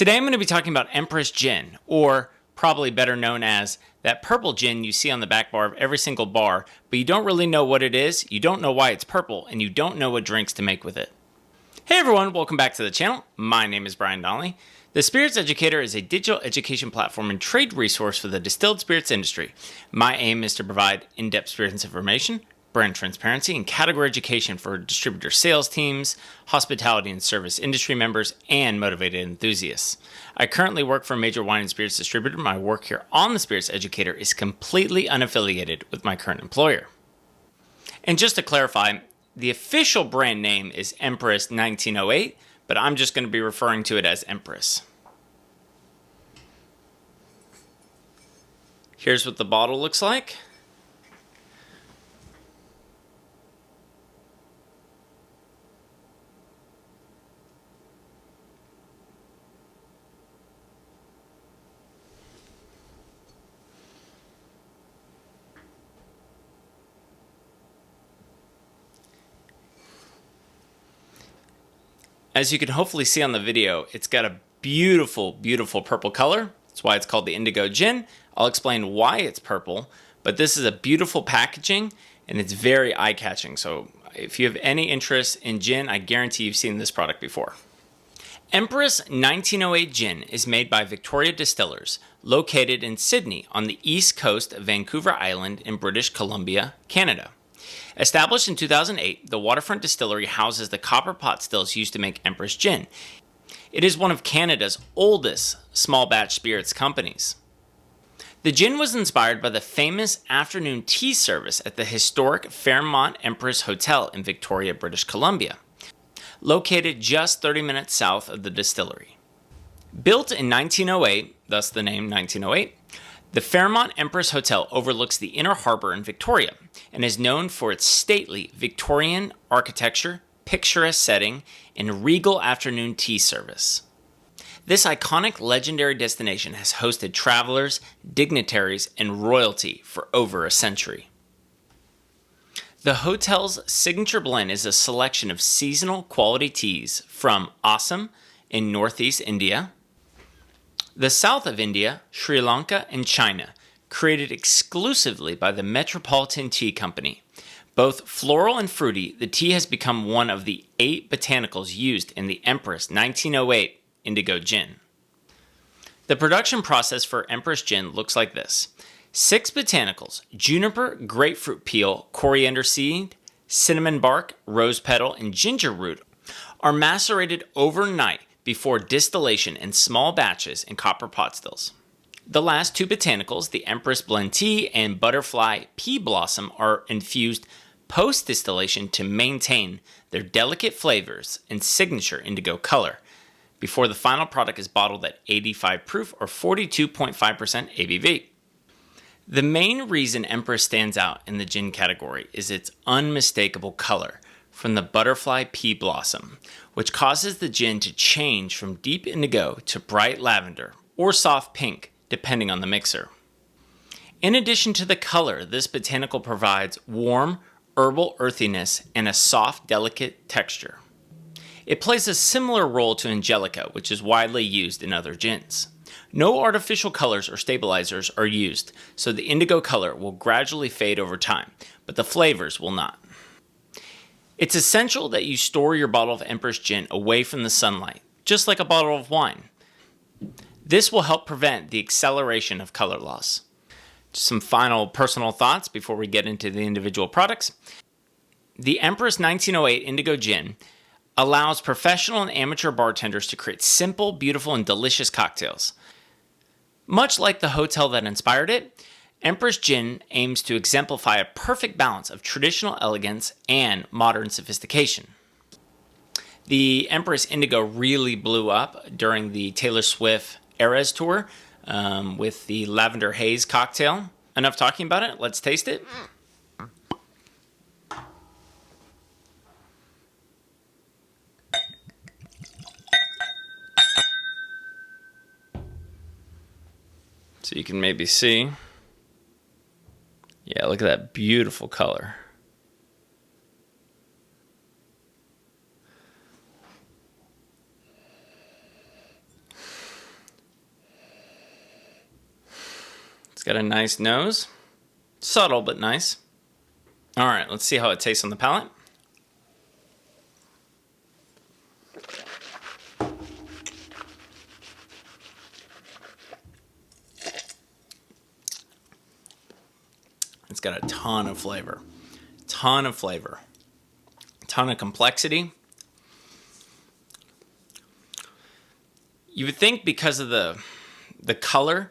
Today I'm going to be talking about Empress Gin, or probably better known as that purple gin you see on the back bar of every single bar, but you don't really know what it is, you don't know why it's purple, and you don't know what drinks to make with it. Hey everyone, welcome back to the channel. My name is Brian Donnelly. The Spirits Educator is a digital education platform and trade resource for the distilled spirits industry. My aim is to provide in-depth spirits information, brand transparency, and category education for distributor sales teams, hospitality and service industry members, and motivated enthusiasts. I currently work for a major wine and spirits distributor. My work here on the Spirits Educator is completely unaffiliated with my current employer. And just to clarify, the official brand name is Empress 1908, but I'm just going to be referring to it as Empress. Here's what the bottle looks like. As you can hopefully see on the video, it's got a beautiful, beautiful purple color. That's why it's called the Indigo Gin. I'll explain why it's purple, but this is a beautiful packaging and it's very eye-catching. So if you have any interest in gin, I guarantee you've seen this product before. Empress 1908 Gin is made by Victoria Distillers, located in Sydney on the east coast of Vancouver Island in British Columbia, Canada. Established in 2008, the waterfront distillery houses the copper pot stills used to make Empress Gin. It is one of Canada's oldest small batch spirits companies. The gin was inspired by the famous afternoon tea service at the historic Fairmont Empress Hotel in Victoria, British Columbia, located just 30 minutes south of the distillery. Built in 1908, thus the name 1908, the Fairmont Empress Hotel overlooks the inner harbor in Victoria and is known for its stately Victorian architecture, picturesque setting, and regal afternoon tea service. This iconic legendary destination has hosted travelers, dignitaries, and royalty for over a century. The hotel's signature blend is a selection of seasonal quality teas from Assam in northeast India, the south of India, Sri Lanka, and China, created exclusively by the Metropolitan Tea Company. Both floral and fruity, the tea has become one of the 8 botanicals used in the Empress 1908 Indigo Gin. The production process for Empress Gin looks like this. 6 botanicals, juniper, grapefruit peel, coriander seed, cinnamon bark, rose petal, and ginger root, are macerated overnight before distillation in small batches in copper pot stills. The last 2 botanicals, the Empress Blend Tea and Butterfly Pea Blossom, are infused post-distillation to maintain their delicate flavors and signature indigo color before the final product is bottled at 85 proof or 42.5% ABV. The main reason Empress stands out in the gin category is its unmistakable color from the Butterfly Pea Blossom, which causes the gin to change from deep indigo to bright lavender or soft pink, depending on the mixer. In addition to the color, this botanical provides warm, herbal earthiness and a soft, delicate texture. It plays a similar role to Angelica, which is widely used in other gins. No artificial colors or stabilizers are used, so the indigo color will gradually fade over time, but the flavors will not. It's essential that you store your bottle of Empress Gin away from the sunlight, just like a bottle of wine. This will help prevent the acceleration of color loss. Just some final personal thoughts before we get into the individual products. The Empress 1908 Indigo Gin allows professional and amateur bartenders to create simple, beautiful, and delicious cocktails. Much like the hotel that inspired it, Empress Gin aims to exemplify a perfect balance of traditional elegance and modern sophistication. The Empress Indigo really blew up during the Taylor Swift Eras Tour with the Lavender Haze cocktail. Enough talking about it, let's taste it. So you can maybe see. Yeah, look at that beautiful color. It's got a nice nose. Subtle, but nice. All right, let's see how it tastes on the palate. It's got a ton of flavor, ton of complexity. You would think because of the color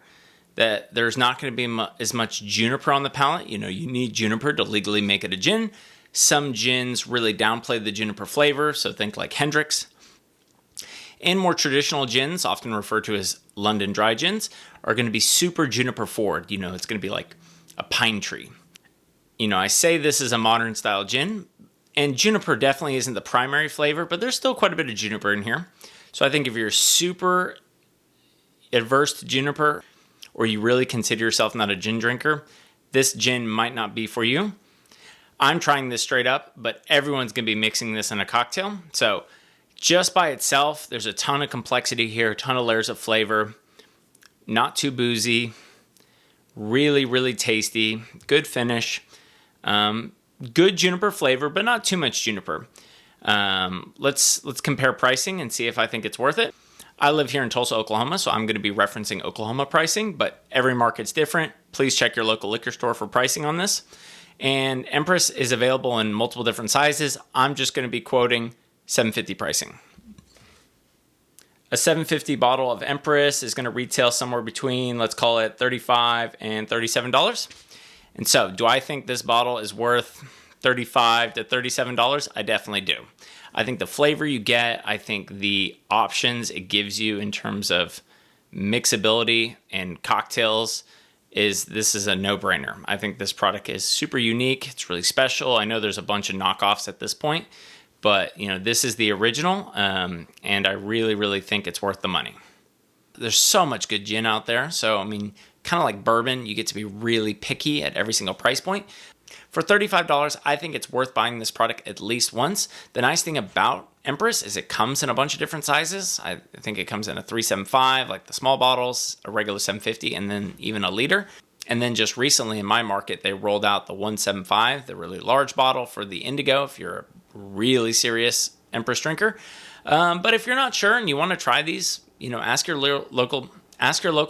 that there's not going to be as much juniper on the palate. You know, you need juniper to legally make it a gin. Some gins really downplay the juniper flavor, so think like Hendrick's. And more traditional gins, often referred to as London dry gins, are going to be super juniper forward. You know, it's going to be like a pine tree. You know, I say this is a modern style gin, and juniper definitely isn't the primary flavor, but there's still quite a bit of juniper in here. So I think if you're super adverse to juniper, or you really consider yourself not a gin drinker, this gin might not be for you. I'm trying this straight up, but everyone's going to be mixing this in a cocktail. So just by itself, there's a ton of complexity here, a ton of layers of flavor, not too boozy, really, really tasty, good finish, good juniper flavor, but not too much juniper. Let's compare pricing and see if I think it's worth it. I live here in Tulsa, Oklahoma, so I'm going to be referencing Oklahoma pricing, but every market's different. Please check your local liquor store for pricing on this. And Empress is available in multiple different sizes. I'm just going to be quoting $7.50 pricing. A $7.50 bottle of Empress is going to retail somewhere between, let's call it $35 and $37. And so, do I think this bottle is worth $35 to $37? I definitely do. I think the flavor you get, I think the options it gives you in terms of mixability and cocktails this is a no-brainer. I think this product is super unique. It's really special. I know there's a bunch of knockoffs at this point, but you know, this is the original, and I really, really think it's worth the money. There's so much good gin out there. So, I mean, kind of like bourbon, you get to be really picky at every single price point. For $35, I think it's worth buying this product at least once. The nice thing about Empress is it comes in a bunch of different sizes. I think it comes in a 375, like the small bottles, a regular 750, and then even a liter. And then just recently in my market, they rolled out the 175, the really large bottle for the Indigo, if you're a really serious Empress drinker. But if you're not sure and you want to try these, you know, ask your local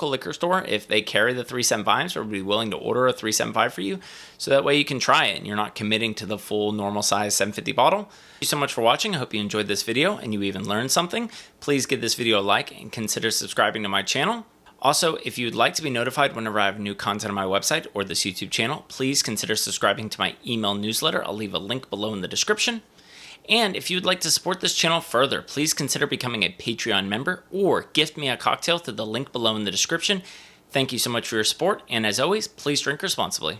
liquor store if they carry the 375s or would be willing to order a 375 for you. So that way you can try it and you're not committing to the full normal size 750 bottle. Thank you so much for watching. I hope you enjoyed this video and you even learned something. Please give this video a like and consider subscribing to my channel. Also, if you'd like to be notified whenever I have new content on my website or this YouTube channel, please consider subscribing to my email newsletter. I'll leave a link below in the description. And if you'd like to support this channel further, please consider becoming a Patreon member or gift me a cocktail through the link below in the description. Thank you so much for your support, and as always, please drink responsibly.